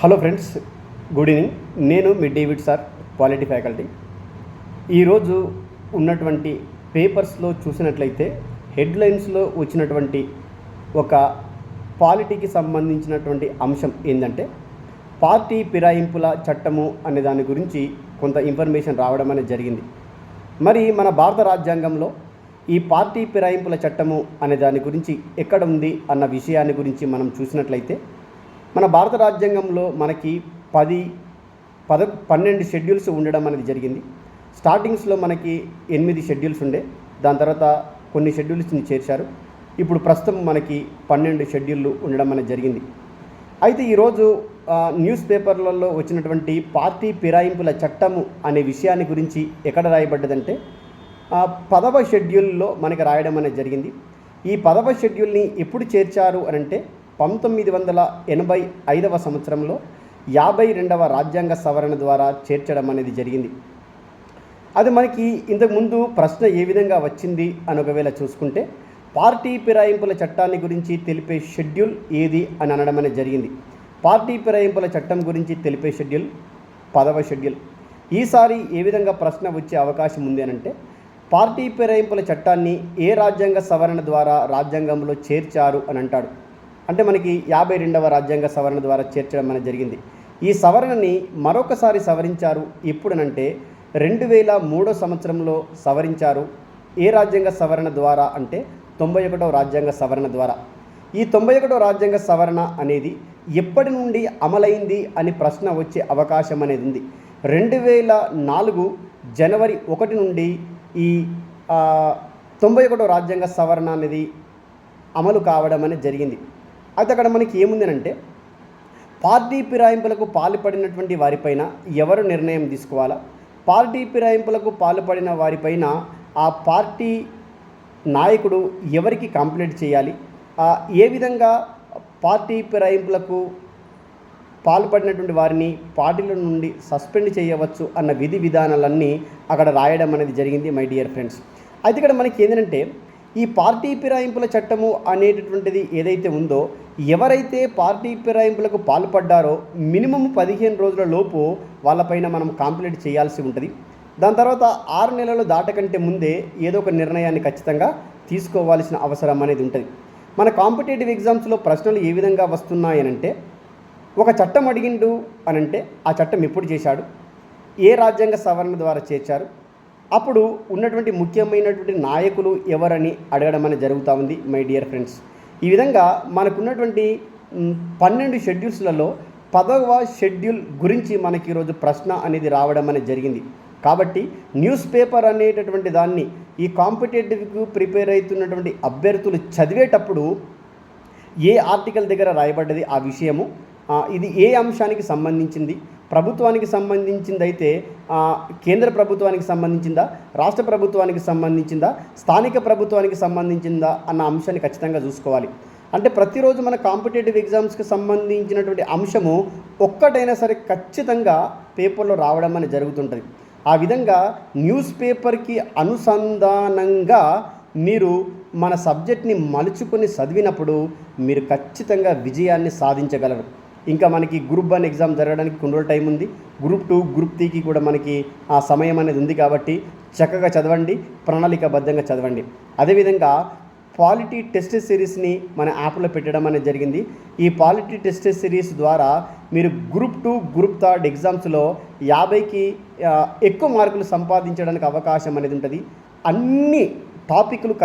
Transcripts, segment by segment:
Hello friends, good evening. నేను మీ David sir, polity faculty. ఈరోజు ఉన్నటువంటి పేపర్స్లో చూసినట్లయితే హెడ్లైన్స్లో వచ్చినటువంటి ఒక పాలిటీకి సంబంధించినటువంటి అంశం ఏంటంటే పార్టీ ఫిరాయింపుల చట్టము అనే దాని గురించి కొంత ఇన్ఫర్మేషన్ రావడం అనేది జరిగింది. మరి మన భారత రాజ్యాంగంలో ఈ పార్టీ ఫిరాయింపుల చట్టము అనే దాని గురించి ఎక్కడ ఉంది అన్న విషయాన్ని గురించి మనం చూసినట్లయితే మన భారత రాజ్యాంగంలో మనకి 12 షెడ్యూల్స్ ఉండడం అనేది జరిగింది. స్టార్టింగ్స్లో మనకి 8 షెడ్యూల్స్ ఉండే, దాని తర్వాత కొన్ని షెడ్యూల్స్ని చేర్చారు. ఇప్పుడు ప్రస్తుతం మనకి 12 షెడ్యూళ్ళు ఉండడం అనేది జరిగింది. అయితే ఈరోజు న్యూస్ పేపర్లలో వచ్చినటువంటి పార్టీ ఫిరాయింపుల చట్టము అనే విషయాన్ని గురించి ఎక్కడ రాయబడ్డదంటే 10వ షెడ్యూల్లో మనకి రాయడం అనేది జరిగింది. ఈ 10వ షెడ్యూల్ని ఎప్పుడు చేర్చారు అనంటే 1985వ సంవత్సరంలో 52వ రాజ్యాంగ సవరణ ద్వారా చేర్చడం అనేది జరిగింది. అది మనకి ఇంతకుముందు ప్రశ్న ఏ విధంగా వచ్చింది అని ఒకవేళ చూసుకుంటే పార్టీ ఫిరాయింపుల చట్టాన్ని గురించి తెలిపే షెడ్యూల్ ఏది అని అనడం అనేది జరిగింది. పార్టీ ఫిరాయింపుల చట్టం గురించి తెలిపే షెడ్యూల్ 10వ షెడ్యూల్. ఈసారి ఏ విధంగా ప్రశ్న వచ్చే అవకాశం ఉంది అనంటే పార్టీ ఫిరాయింపుల చట్టాన్ని ఏ రాజ్యాంగ సవరణ ద్వారా రాజ్యాంగంలో చేర్చారు అని అంటాడు. అంటే మనకి 52వ రాజ్యాంగ సవరణ ద్వారా చేర్చడం అనేది జరిగింది. ఈ సవరణని మరొకసారి సవరించారు. ఎప్పుడనంటే 2003 సంవత్సరంలో సవరించారు. ఏ రాజ్యాంగ సవరణ ద్వారా అంటే 91వ రాజ్యాంగ సవరణ ద్వారా. ఈ 91వ రాజ్యాంగ సవరణ అనేది ఎప్పటి నుండి అమలైంది అని ప్రశ్న వచ్చే అవకాశం అనేది ఉంది. 2004 జనవరి 1 నుండి ఈ 91వ రాజ్యాంగ సవరణ అనేది అమలు కావడం అనేది జరిగింది. అయితే అక్కడ మనకి ఏముంది అంటే పార్టీ ఫిరాయింపులకు పాల్పడినటువంటి వారిపైన ఎవరు నిర్ణయం తీసుకోవాలా, పార్టీ ఫిరాయింపులకు పాల్పడిన వారిపైన ఆ పార్టీ నాయకుడు ఎవరికి కంప్లైంట్ చేయాలి, ఏ విధంగా పార్టీ ఫిరాయింపులకు పాల్పడినటువంటి వారిని పార్టీల నుండి సస్పెండ్ చేయవచ్చు అన్న విధి విధానాలన్నీ అక్కడ రాయడం అనేది జరిగింది మై డియర్ ఫ్రెండ్స్. అయితే ఇక్కడ మనకి ఏంటంటే ఈ పార్టీ ఫిరాయింపుల చట్టము అనేటటువంటిది ఏదైతే ఉందో ఎవరైతే పార్టీ ఫిరాయింపులకు పాల్పడ్డారో మినిమం 15 రోజుల లోపు వాళ్ళపైన మనం కంప్లైంట్ చేయాల్సి ఉంటుంది. దాని తర్వాత 6 నెలలు దాటకంటే ముందే ఏదో ఒక నిర్ణయాన్ని ఖచ్చితంగా తీసుకోవాల్సిన అవసరం అనేది ఉంటుంది. మన కాంపిటేటివ్ ఎగ్జామ్స్లో ప్రశ్నలు ఏ విధంగా వస్తున్నాయనంటే ఒక చట్టం అడిగిండు అనంటే ఆ చట్టం ఎప్పుడు చేశాడు, ఏ రాజ్యాంగ సవరణ ద్వారా చేర్చారు, అప్పుడు ఉన్నటువంటి ముఖ్యమైనటువంటి నాయకులు ఎవరని అడగడం అనేది జరుగుతూ ఉంది మై డియర్ ఫ్రెండ్స్. ఈ విధంగా మనకున్నటువంటి 12 షెడ్యూల్స్లలో 10వ షెడ్యూల్ గురించి మనకి ఈరోజు ప్రశ్న అనేది రావడం అనేది జరిగింది. కాబట్టి న్యూస్ పేపర్ అనేటటువంటి దాన్ని ఈ కాంపిటేటివ్కు ప్రిపేర్ అవుతున్నటువంటి అభ్యర్థులు చదివేటప్పుడు ఏ ఆర్టికల్ దగ్గర రాయబడ్డది ఆ విషయము, ఇది ఏ అంశానికి సంబంధించింది, ప్రభుత్వానికి సంబంధించింది అయితే కేంద్ర ప్రభుత్వానికి సంబంధించిందా, రాష్ట్ర ప్రభుత్వానికి సంబంధించిందా, స్థానిక ప్రభుత్వానికి సంబంధించిందా అన్న అంశాన్ని ఖచ్చితంగా చూసుకోవాలి. అంటే ప్రతిరోజు మన కాంపిటేటివ్ ఎగ్జామ్స్కి సంబంధించినటువంటి అంశము ఒక్కటైనా సరే ఖచ్చితంగా పేపర్లో రావడం అనేది జరుగుతుంటుంది. ఆ విధంగా న్యూస్ పేపర్కి అనుసంధానంగా మీరు మన సబ్జెక్ట్ని మలుచుకొని చదివినప్పుడు మీరు ఖచ్చితంగా విజయాన్ని సాధించగలరు. ఇంకా మనకి గ్రూప్ 1 ఎగ్జామ్ జరగడానికి కొన్ని రోజులు టైం ఉంది. గ్రూప్ 2, గ్రూప్ 3కి కూడా మనకి ఆ సమయం అనేది ఉంది. కాబట్టి చక్కగా చదవండి, ప్రణాళికాబద్ధంగా చదవండి. అదేవిధంగా పాలిటీ టెస్ట్ సిరీస్ని మన యాప్లో పెట్టడం అనేది జరిగింది. ఈ పాలిటీ టెస్ట్ సిరీస్ ద్వారా మీరు గ్రూప్ 2, గ్రూప్ 3 ఎగ్జామ్స్లో 50కి ఎక్కువ మార్కులు సంపాదించడానికి అవకాశం అనేది ఉంటుంది. అన్ని టాపిక్లు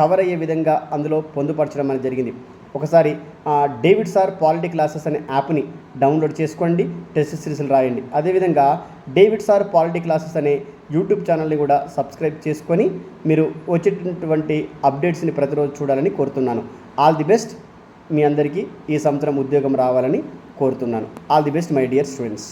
కవర్ అయ్యే విధంగా అందులో పొందుపరచడం అనేది జరిగింది. ఒకసారి డేవిడ్ సార్ పాలిటీ క్లాసెస్ అనే యాప్ని డౌన్లోడ్ చేసుకోండి, టెస్ట్ సిరీస్లు రాయండి. అదేవిధంగా డేవిడ్ సార్ పాలిటీ క్లాసెస్ అనే యూట్యూబ్ ఛానల్ని కూడా సబ్స్క్రైబ్ చేసుకొని మీరు వచ్చేటటువంటి అప్డేట్స్ని ప్రతిరోజు చూడాలని కోరుతున్నాను. All the best. మీ అందరికీ ఈ సంవత్సరం ఉద్యోగం రావాలని కోరుతున్నాను. All the best my dear students.